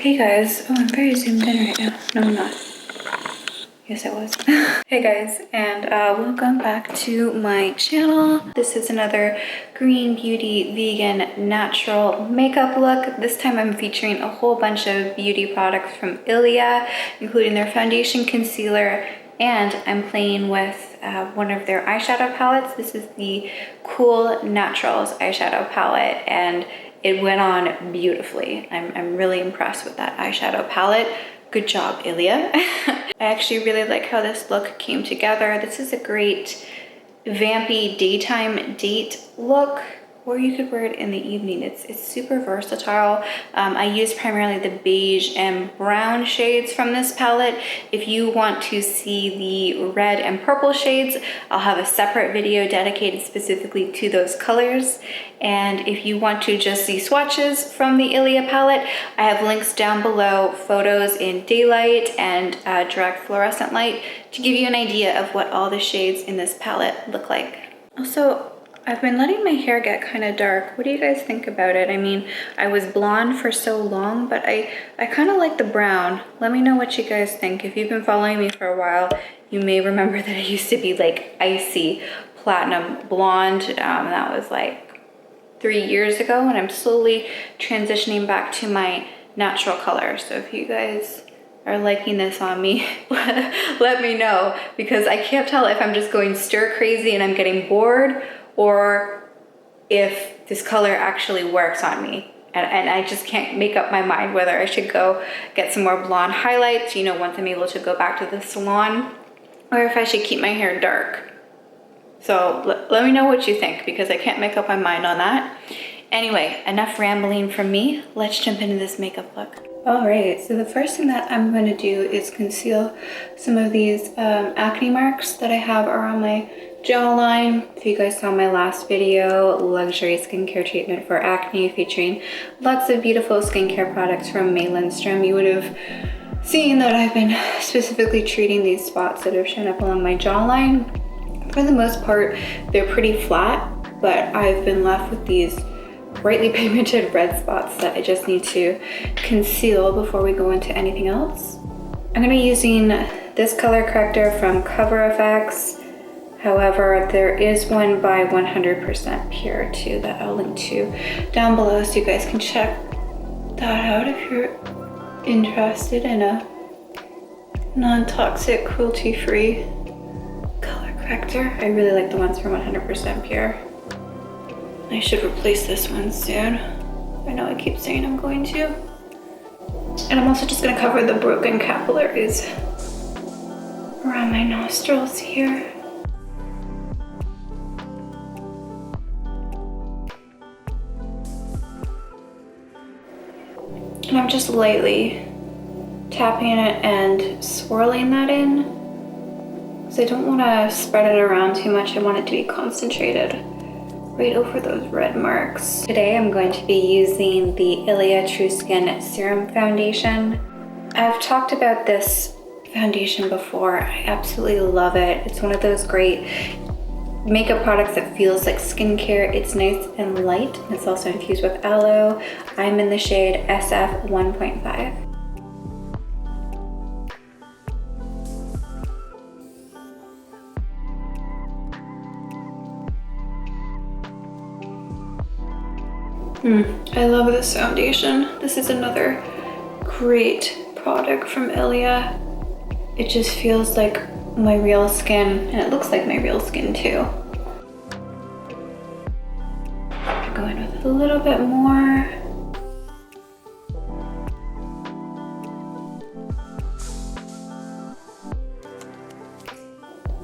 Hey guys, oh, I'm very zoomed in right now. No, I'm not. Yes, I was. Hey guys, and welcome back to my channel. This is another green beauty vegan natural makeup look. This time I'm featuring a whole bunch of beauty products from Ilia, including their foundation, concealer, and I'm playing with one of their eyeshadow palettes. This is the Cool Naturals eyeshadow palette, and it went on beautifully. I'm really impressed with that eyeshadow palette. Good job, Ilia. I actually really like how this look came together. This is a great vampy daytime date look, or you could wear it in the evening. It's super versatile. I use primarily the beige and brown shades from this palette. If you want to see the red and purple shades, I'll have a separate video dedicated specifically to those colors. And if you want to just see swatches from the Ilia palette, I have links down below, photos in daylight and direct fluorescent light, to give you an idea of what all the shades in this palette look like. Also, I've been letting my hair get kind of dark. What do you guys think about it? I mean, I was blonde for so long, but I kind of like the brown. Let me know what you guys think. If you've been following me for a while, you may remember that I used to be like icy platinum blonde. That was like 3 years ago, and I'm slowly transitioning back to my natural color. So if you guys are liking this on me, let me know, because I can't tell if I'm just going stir crazy and I'm getting bored, or if this color actually works on me. And I just can't make up my mind whether I should go get some more blonde highlights, you know, once I'm able to go back to the salon, or if I should keep my hair dark. So let me know what you think, because I can't make up my mind on that. Anyway, enough rambling from me. Let's jump into this makeup look. All right, so the first thing that I'm going to do is conceal some of these acne marks that I have around my jawline. If you guys saw my last video, luxury skincare treatment for acne, featuring lots of beautiful skincare products from May Lindstrom, you would have seen that I've been specifically treating these spots that have shown up along my jawline. For the most part, they're pretty flat, but I've been left with these brightly pigmented red spots that I just need to conceal before we go into anything else. I'm gonna be using this color corrector from Cover FX. However, there is one by 100% Pure too that I'll link to down below, so you guys can check that out if you're interested in a non-toxic, cruelty-free color corrector. I really like the ones from 100% Pure. I should replace this one soon. I know I keep saying I'm going to. And I'm also just gonna cover the broken capillaries around my nostrils here. And I'm just lightly tapping it and swirling that in, because I don't want to spread it around too much. I want it to be concentrated right over those red marks. Today I'm going to be using the Ilia True Skin Serum Foundation. I've talked about this foundation before. I absolutely love it. It's one of those great makeup products that feels like skincare. It's nice and light. It's also infused with aloe. I'm in the shade SF 1.5. I love this foundation. This is another great product from Ilia. It just feels like my real skin, and it looks like my real skin too. Go in with a little bit more.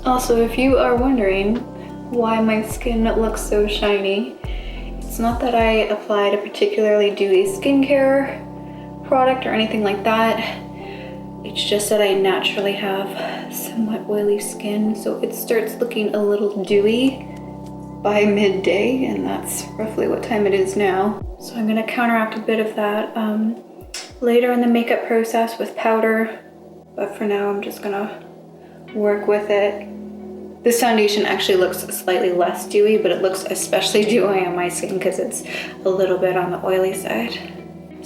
Also, if you are wondering why my skin looks so shiny, it's not that I applied a particularly dewy skincare product or anything like that. It's just that I naturally have somewhat oily skin, so it starts looking a little dewy by midday, and that's roughly what time it is now. So I'm gonna counteract a bit of that later in the makeup process with powder, but for now I'm just gonna work with it. This foundation actually looks slightly less dewy, but it looks especially dewy on my skin because it's a little bit on the oily side.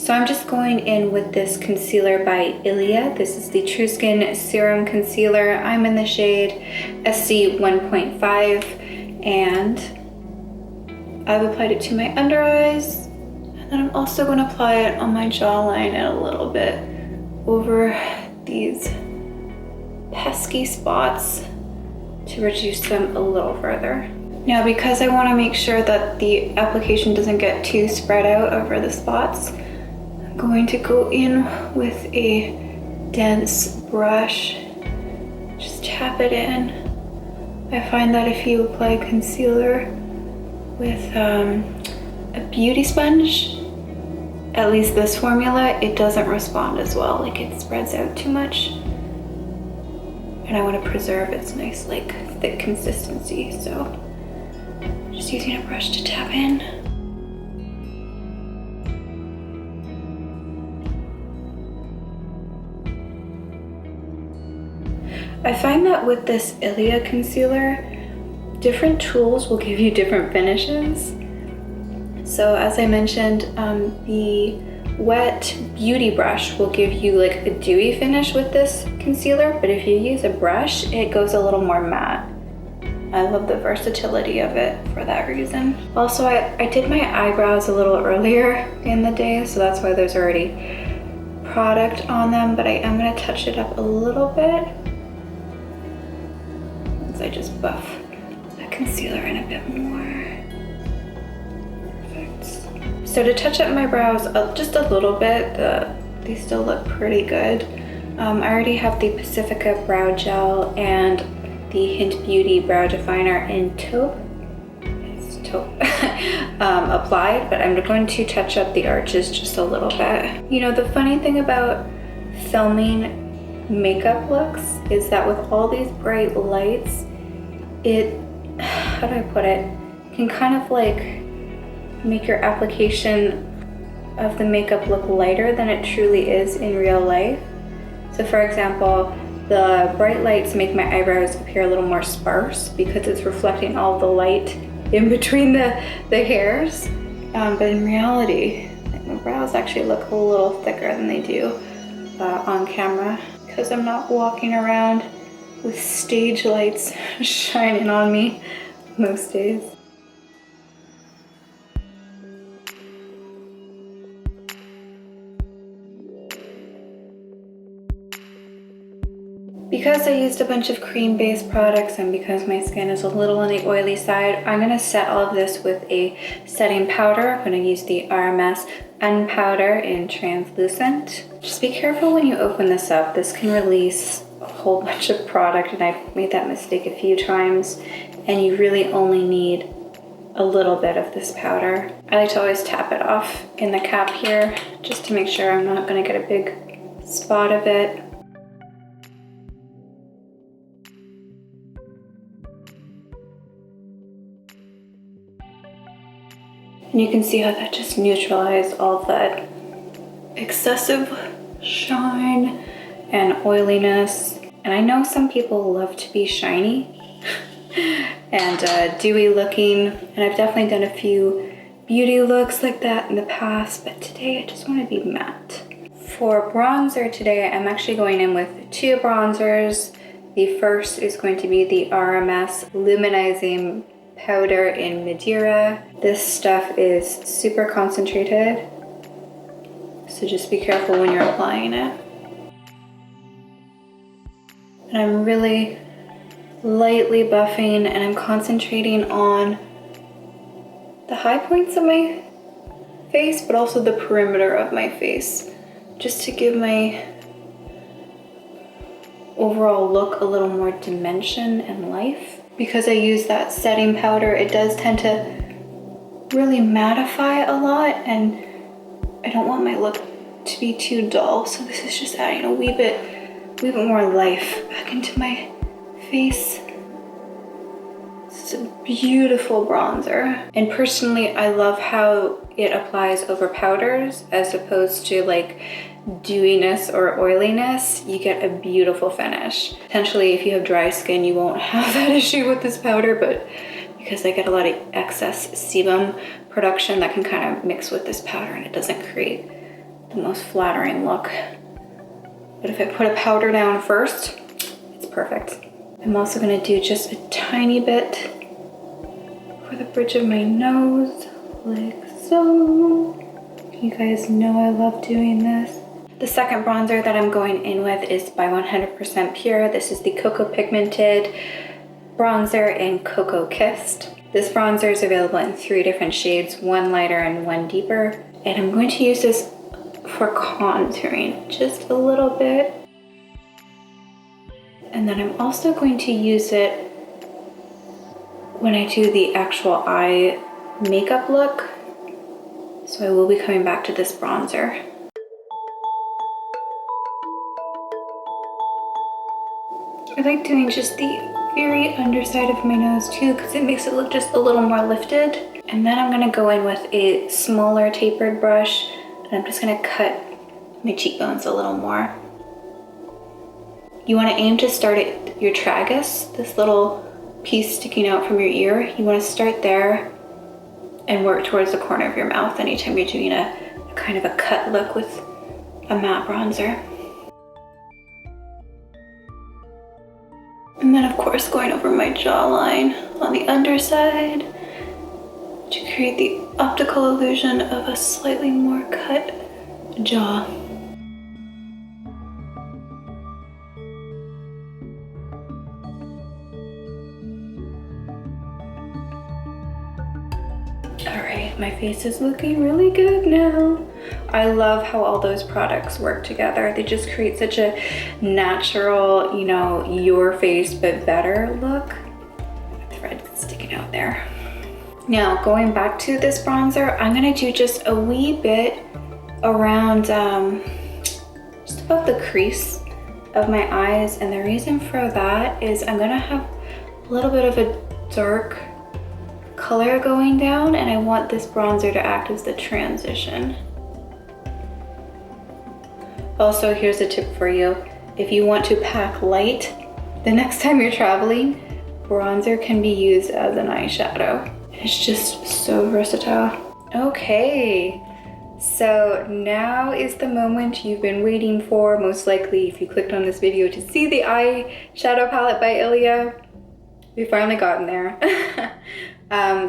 So I'm just going in with this concealer by Ilia. This is the True Skin Serum Concealer. I'm in the shade SC 1.5, and I've applied it to my under eyes. And then I'm also going to apply it on my jawline and a little bit over these pesky spots to reduce them a little further. Now, because I want to make sure that the application doesn't get too spread out over the spots, I'm going to go in with a dense brush, just tap it in. I find that if you apply concealer with a beauty sponge, at least this formula, it doesn't respond as well, like it spreads out too much. And I want to preserve its nice, like, thick consistency, so just using a brush to tap in. I find that with this Ilia concealer, different tools will give you different finishes. So as I mentioned, the wet beauty brush will give you like a dewy finish with this concealer, but if you use a brush, it goes a little more matte. I love the versatility of it for that reason. Also, I did my eyebrows a little earlier in the day, so that's why there's already product on them, but I am gonna touch it up a little bit as I just buff the concealer in a bit more. So to touch up my brows just a little bit, they still look pretty good. I already have the Pacifica Brow Gel and the Hint Beauty Brow Definer in taupe. It's taupe applied, but I'm going to touch up the arches just a little bit. You know, the funny thing about filming makeup looks is that with all these bright lights, it, how do I put it, can kind of like make your application of the makeup look lighter than it truly is in real life. So for example, the bright lights make my eyebrows appear a little more sparse because it's reflecting all the light in between the hairs. But in reality, like, my brows actually look a little thicker than they do on camera because I'm not walking around with stage lights shining on me most days. Because I used a bunch of cream-based products and because my skin is a little on the oily side, I'm gonna set all of this with a setting powder. I'm gonna use the RMS Unpowder in Translucent. Just be careful when you open this up. This can release a whole bunch of product, and I've made that mistake a few times, and you really only need a little bit of this powder. I like to always tap it off in the cap here, just to make sure I'm not gonna get a big spot of it. And you can see how that just neutralized all of that excessive shine and oiliness. And I know some people love to be shiny and dewy looking, and I've definitely done a few beauty looks like that in the past, but today I just want to be matte. For bronzer today, I'm actually going in with two bronzers. The first is going to be the RMS Luminizing Powder in Madeira. This stuff is super concentrated, so just be careful when you're applying it. And I'm really lightly buffing, and I'm concentrating on the high points of my face, but also the perimeter of my face, just to give my overall look a little more dimension and life. Because I use that setting powder, it does tend to really mattify a lot, and I don't want my look to be too dull, so this is just adding a wee bit more life back into my face. This is a beautiful bronzer, and personally I love how it applies over powders as opposed to like dewiness or oiliness. You get a beautiful finish. Potentially if you have dry skin you won't have that issue with this powder, but because I get a lot of excess sebum production that can kind of mix with this powder and it doesn't create the most flattering look. But if I put a powder down first, it's perfect. I'm also gonna do just a tiny bit for the bridge of my nose, like so. You guys know I love doing this. The second bronzer that I'm going in with is by 100% Pure. This is the Cocoa Pigmented Bronzer in Cocoa Kissed. This bronzer is available in 3 different shades, 1 lighter and 1 deeper. And I'm going to use this for contouring just a little bit. And then I'm also going to use it when I do the actual eye makeup look. So I will be coming back to this bronzer. I like doing just the very underside of my nose too, because it makes it look just a little more lifted. And then I'm gonna go in with a smaller tapered brush, and I'm just gonna cut my cheekbones a little more. You wanna aim to start at your tragus, this little piece sticking out from your ear. You wanna start there and work towards the corner of your mouth anytime you're doing a kind of a cut look with a matte bronzer. And then of course going over my jawline on the underside to create the optical illusion of a slightly more cut jaw. Alright, my face is looking really good now. I love how all those products work together. They just create such a natural, you know, your face but better look. The thread sticking out there. Now, going back to this bronzer, I'm gonna do just a wee bit around, just above the crease of my eyes. And the reason for that is I'm gonna have a little bit of a dark color going down, and I want this bronzer to act as the transition. Also, here's a tip for you. If you want to pack light, the next time you're traveling, bronzer can be used as an eyeshadow. It's just so versatile. Okay, so now is the moment you've been waiting for, most likely if you clicked on this video to see the eyeshadow palette by Ilia. We've finally gotten there.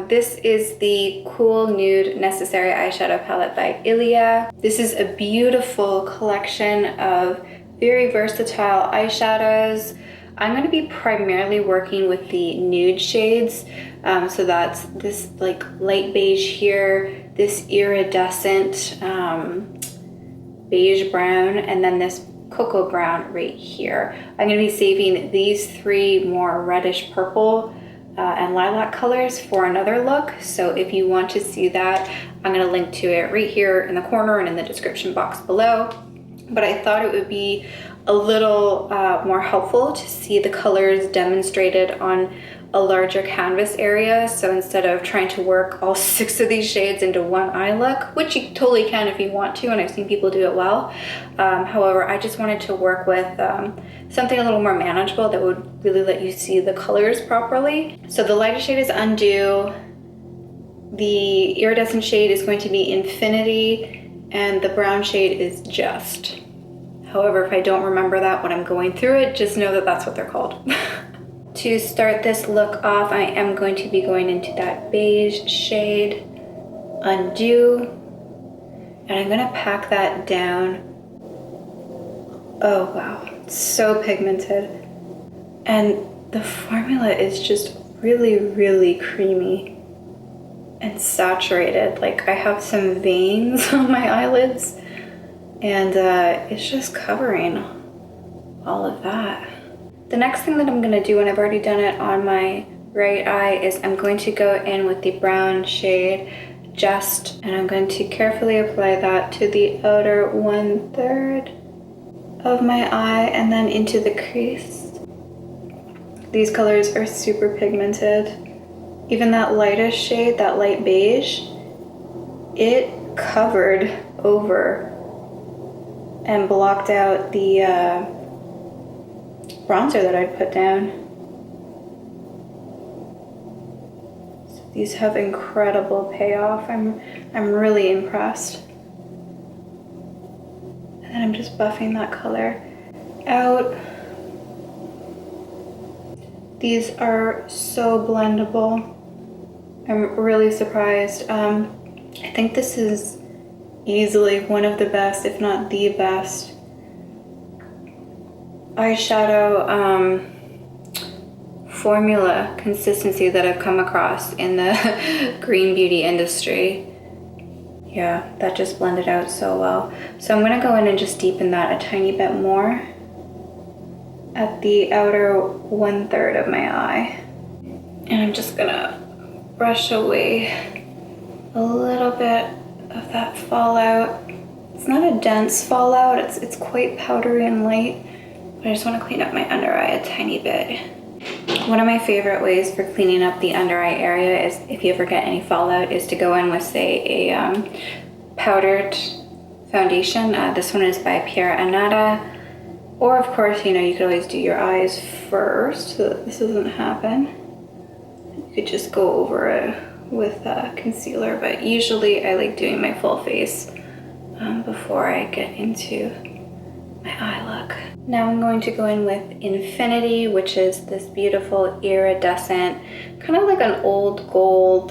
This is the Cool Nude Necessary Eyeshadow palette by Ilia. This is a beautiful collection of very versatile eyeshadows. I'm going to be primarily working with the nude shades. So that's this like light beige here, this iridescent beige brown, and then this cocoa brown right here. I'm going to be saving these 3 more reddish purple and lilac colors for another look. So if you want to see that, I'm going to link to it right here in the corner and in the description box below. But I thought it would be a little more helpful to see the colors demonstrated on a larger canvas area. So instead of trying to work all 6 of these shades into one eye look, which you totally can if you want to, and I've seen people do it well. However, I just wanted to work with something a little more manageable that would really let you see the colors properly. So the lightest shade is Undo. The iridescent shade is going to be Infinity, and the brown shade is Just. However, if I don't remember that when I'm going through it, just know that that's what they're called. To start this look off, I am going to be going into that beige shade, Undo, and I'm gonna pack that down. Oh wow, it's so pigmented. And the formula is just really, really creamy and saturated. Like I have some veins on my eyelids, and it's just covering all of that. The next thing that I'm gonna do, and I've already done it on my right eye, is I'm going to go in with the brown shade, Just, and I'm going to carefully apply that to the outer 1/3 of my eye and then into the crease. These colors are super pigmented. Even that lightest shade, that light beige, it covered over and blocked out the bronzer that I put down. So these have incredible payoff. I'm really impressed. I'm just buffing that color out. These are so blendable. I'm really surprised. I think this is easily one of the best, if not the best, eyeshadow formula consistency that I've come across in the green beauty industry. Yeah, that just blended out so well. So I'm gonna go in and just deepen that a tiny bit more at the outer 1/3 of my eye. And I'm just gonna brush away a little bit of that fallout. It's not a dense fallout, it's quite powdery and light, but I just wanna clean up my under eye a tiny bit. One of my favorite ways for cleaning up the under eye area is, if you ever get any fallout, is to go in with, say, a powdered foundation. This one is by Pierre Annata. Or of course, you know, you could always do your eyes first so that this doesn't happen. You could just go over it with concealer, but usually I like doing my full face before I get into my eye look. Now I'm going to go in with Infinity, which is this beautiful iridescent, kind of like an old gold,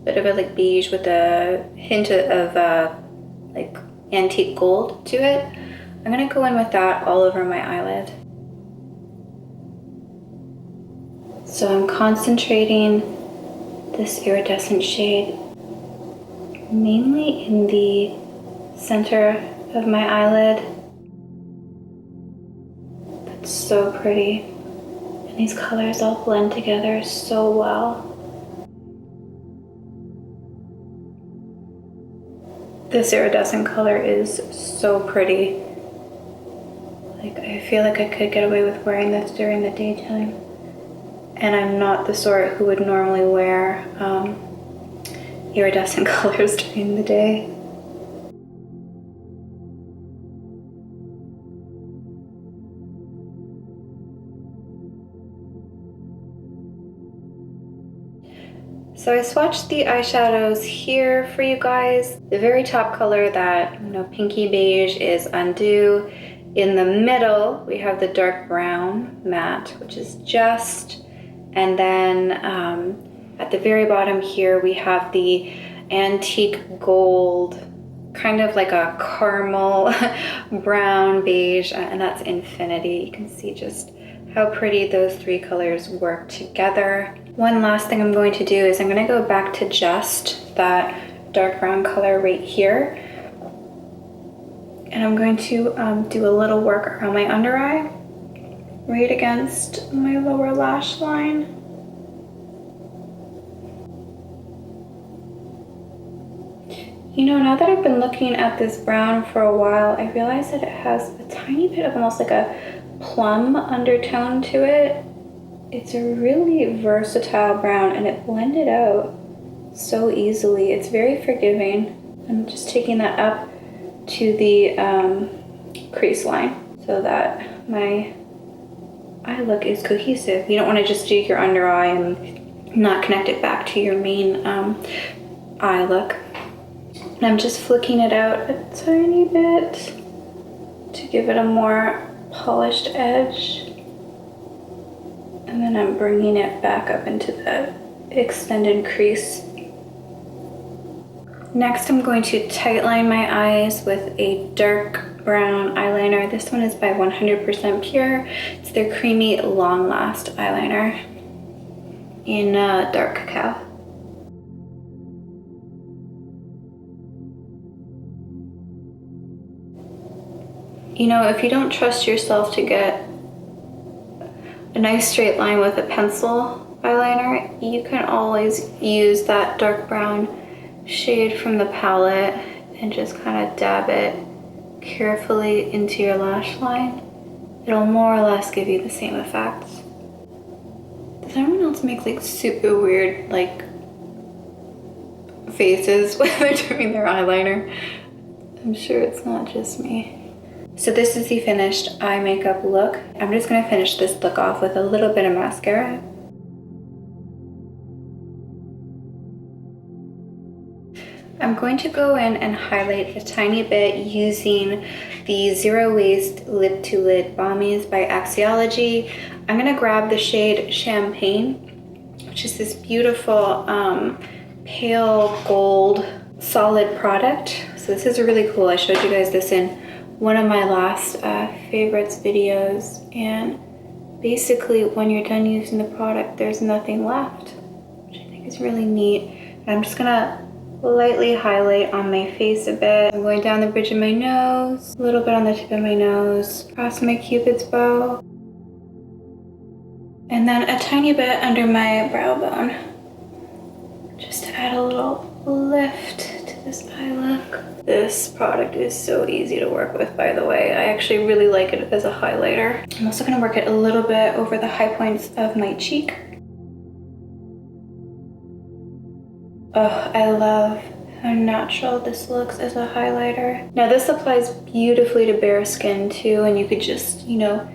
bit of a like beige with a hint of like antique gold to it. I'm gonna go in with that all over my eyelid. So I'm concentrating this iridescent shade mainly in the center of my eyelid. That's so pretty. And these colors all blend together so well. This iridescent color is so pretty. Like, I feel like I could get away with wearing this during the daytime. And I'm not the sort who would normally wear iridescent colors during the day. So I swatched the eyeshadows here for you guys. The very top color, that, you know, pinky beige, is Undo. In the middle, we have the dark brown matte, which is Just. And then at the very bottom here, we have the antique gold, kind of like a caramel brown beige, and that's Infinity. You can see just how pretty those three colors work together. One last thing I'm going to do is I'm going to go back to Just, that dark brown color right here. And I'm going to do a little work around my under eye, right against my lower lash line. You know, now that I've been looking at this brown for a while, I realize that it has a tiny bit of almost like a plum undertone to it. It's a really versatile brown, and it blended out so easily. It's very forgiving. I'm just taking that up to the crease line so that my eye look is cohesive. You don't want to just do your under eye and not connect it back to your main eye look. And I'm just flicking it out a tiny bit to give it a more polished edge. And then I'm bringing it back up into the extended crease. Next, I'm going to tightline my eyes with a dark brown eyeliner. This one is by 100% Pure. It's their creamy long last eyeliner in dark cacao. You know, if you don't trust yourself to get a nice straight line with a pencil eyeliner, you can always use that dark brown shade from the palette and just kind of dab it carefully into your lash line. It'll more or less give you the same effect. Does anyone else make like super weird like faces when they're doing their eyeliner? I'm sure it's not just me. So this is the finished eye makeup look. I'm just gonna finish this look off with a little bit of mascara. I'm I'm going to go in and highlight a tiny bit using the Zero Waste Lip to Lid Balmies by Axiology. I'm gonna grab the shade Champagne, which is this beautiful pale gold solid product. So this is really cool. I showed you guys this in one of my last favorites videos, and basically when you're done using the product, there's nothing left, which I think is really neat. And I'm just gonna lightly highlight on my face a bit. I'm going down the bridge of my nose, a little bit on the tip of my nose, across my cupid's bow, and then a tiny bit under my brow bone, just to add a little lift to this eye look. This product is so easy to work with, by the way. I actually really like it as a highlighter. I'm also gonna work it a little bit over the high points of my cheek. Oh, I love how natural this looks as a highlighter. Now this applies beautifully to bare skin too, and you could just, you know,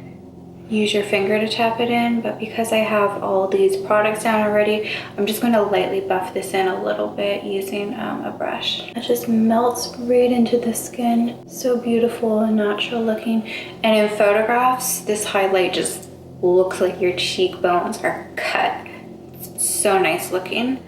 use your finger to tap it in, but because I have all these products down already, I'm just going to lightly buff this in a little bit using a brush. It just melts right into the skin. So beautiful and natural looking. And in photographs, this highlight just looks like your cheekbones are cut. It's so nice looking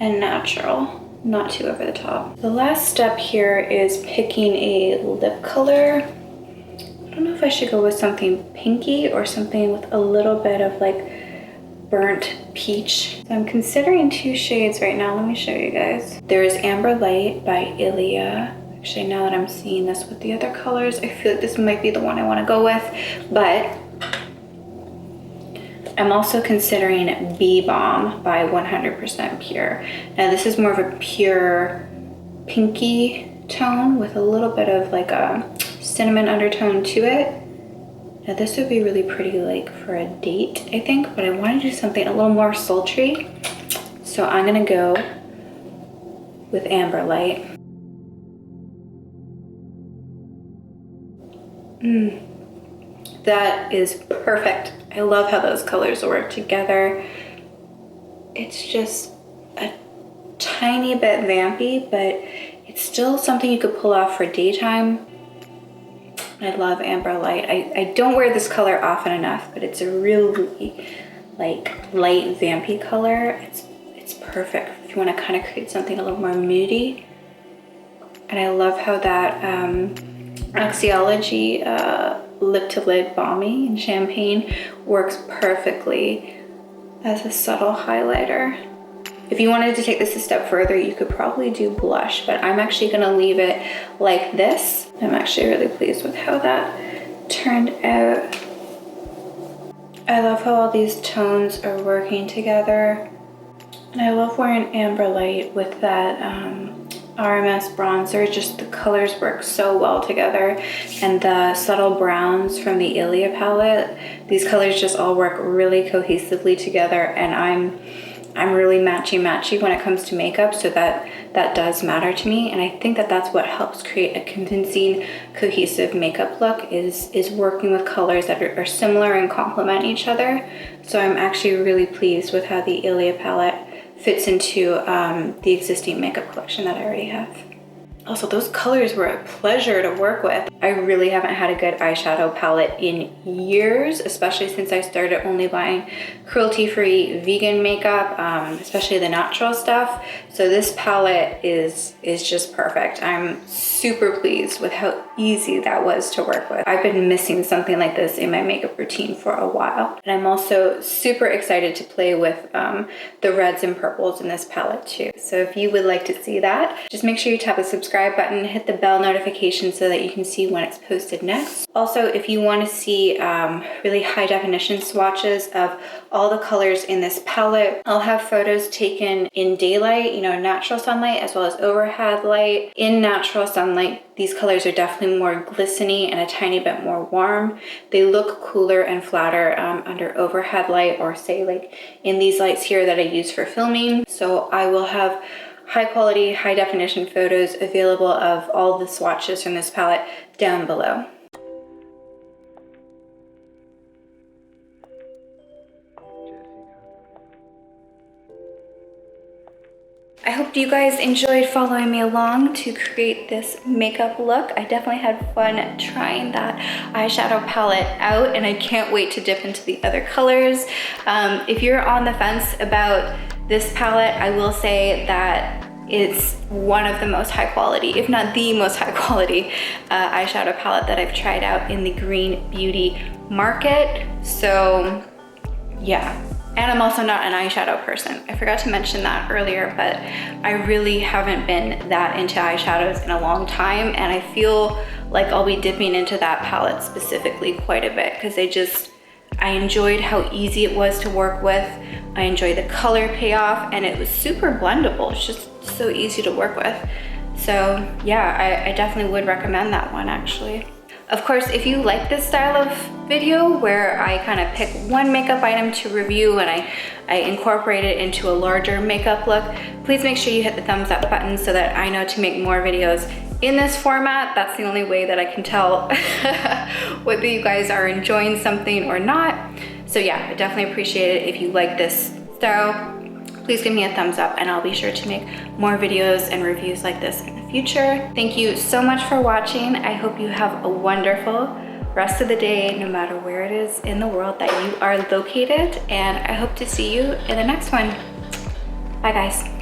and natural, not too over the top. The last step here is picking a lip color. I don't know if I should go with something pinky or something with a little bit of like burnt peach. So I'm considering two shades right now. Let me show you guys. There is Amber Light by Ilia. Actually, now that I'm seeing this with the other colors, I feel like this might be the one I want to go with, but I'm also considering Bee Balm by 100% Pure. Now this is more of a pure pinky tone with a little bit of like a cinnamon undertone to it. Now this would be really pretty like for a date, I think, but I want to do something a little more sultry. So I'm gonna go with Amber Light. That is perfect. I love how those colors work together. It's just a tiny bit vampy, but it's still something you could pull off for daytime. I love Amber Light. I don't wear this color often enough, but it's a really like light vampy color. It's perfect if you want to kind of create something a little more moody. And I love how that Axiology Lip to Lid Balmy in Champagne works perfectly as a subtle highlighter. If you wanted to take this a step further, you could probably do blush, but I'm actually gonna leave it like this. I'm actually really pleased with how that turned out. I love how all these tones are working together. And I love wearing Amber Light with that RMS bronzer. Just the colors work so well together. And the subtle browns from the Ilia palette, these colors just all work really cohesively together, and I'm really matchy when it comes to makeup, so that does matter to me. And I think that that's what helps create a convincing, cohesive makeup look is working with colors that are similar and complement each other. So I'm actually really pleased with how the Ilia palette fits into the existing makeup collection that I already have. Also, those colors were a pleasure to work with. I really haven't had a good eyeshadow palette in years, especially since I started only buying cruelty-free vegan makeup, especially the natural stuff. So this palette is just perfect. I'm super pleased with how easy that was to work with. I've been missing something like this in my makeup routine for a while. And I'm also super excited to play with the reds and purples in this palette too. So if you would like to see that, just make sure you tap the subscribe button, hit the bell notification so that you can see when it's posted next. Also, if you want to see really high definition swatches of all the colors in this palette, I'll have photos taken in daylight, you know, natural sunlight, as well as overhead light. In natural sunlight, these colors are definitely more glistening and a tiny bit more warm. They look cooler and flatter under overhead light, or say like in these lights here that I use for filming. So I will have high quality, high definition photos available of all the swatches from this palette down below. I hope hope you guys enjoyed following me along to create this makeup look. I definitely had fun trying that eyeshadow palette out, and I can't wait to dip into the other colors. If you're on the fence about this palette, I will say that it's one of the most high quality, if not the most high quality eyeshadow palette that I've tried out in the green beauty market. So yeah, and I'm also not an eyeshadow person. I forgot to mention that earlier, but I really haven't been that into eyeshadows in a long time, and I feel like I'll be dipping into that palette specifically quite a bit because I enjoyed how easy it was to work with. I enjoyed the color payoff, and it was super blendable. It's just so easy to work with. So yeah, I definitely would recommend that one actually. Of course, if you like this style of video where I kind of pick one makeup item to review and I incorporate it into a larger makeup look, please make sure you hit the thumbs up button so that I know to make more videos in this format. That's the only way that I can tell whether you guys are enjoying something or not. So yeah, I definitely appreciate it if you like this style. Please give me a thumbs up and I'll be sure to make more videos and reviews like this in the future. Thank you so much for watching. I hope you have a wonderful rest of the day, no matter where it is in the world that you are located. And I hope to see you in the next one. Bye guys.